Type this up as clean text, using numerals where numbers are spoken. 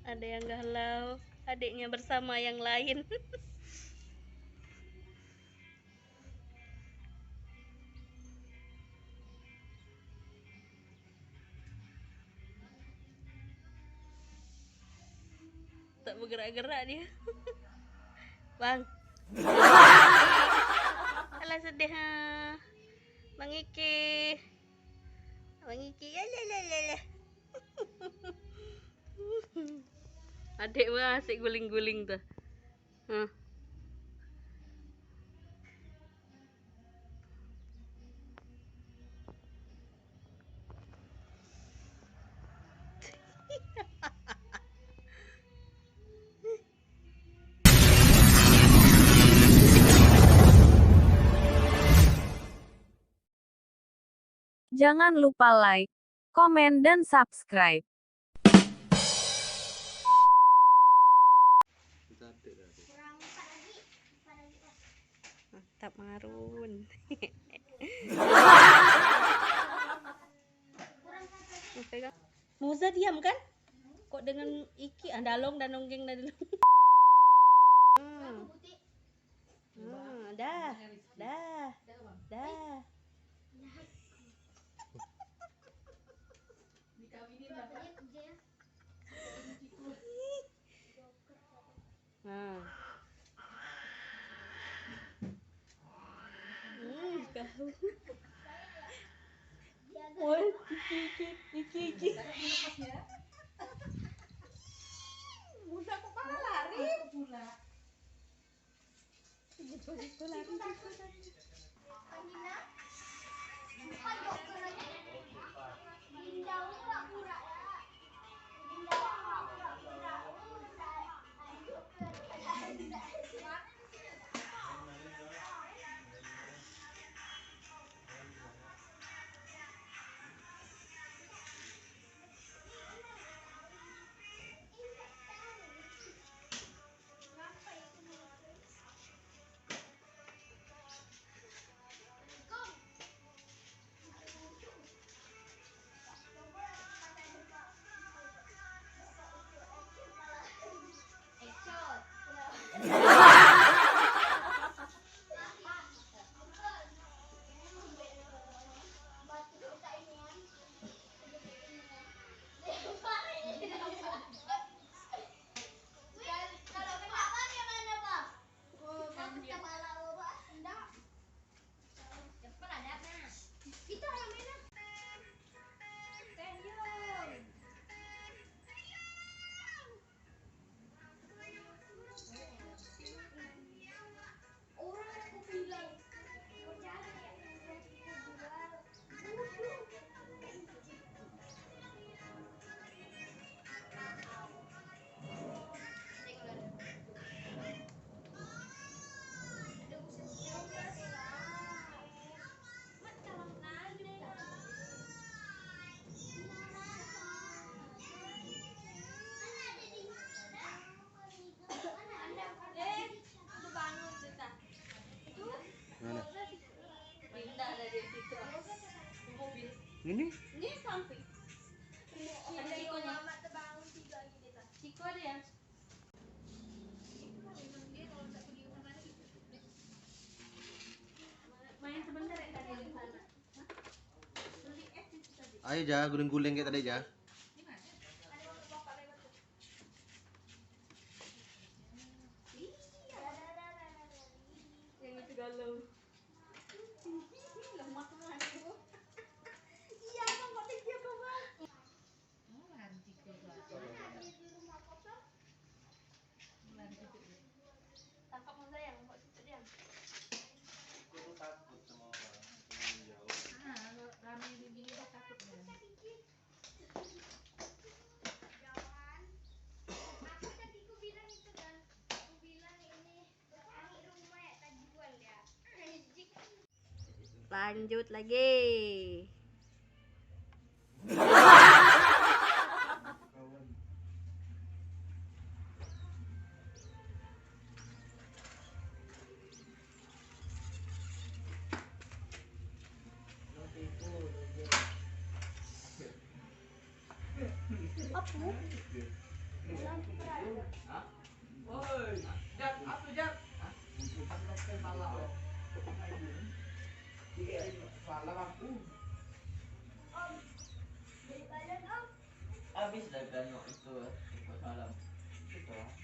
Ada yang galau, adiknya bersama yang lain. Tak bergerak-gerak dia. Bang. Alah sedih ha. Bang Iki. Bang Iki. Alah. Adik mah asik guling-guling tuh. Hah. Jangan lupa like, komen dan subscribe. Mantap Marun. Muza diam kan? Kok dengan Iki dalong dan nonggeng dan dah. Nah. Kau. Woi, Iki. Muda kok malah lari? Itu lari. Ini? Ini samping. Ada Cikonya. Ciko ada ya? Main sebentar ya tadi di sana. Beli es itu tadi. Ayo ja, guling-guling kayak tadi ja. Yang itu galau. Lemah banget itu. Iya, Bang, kok tinggi apa, Bang? Tangkap Musa yang kok situ dia. Aku takut sama orang jauh. Rame begini udah takut ya. Lanjut lagi. Apa? Habis dah kan itu ikut malam. Itu.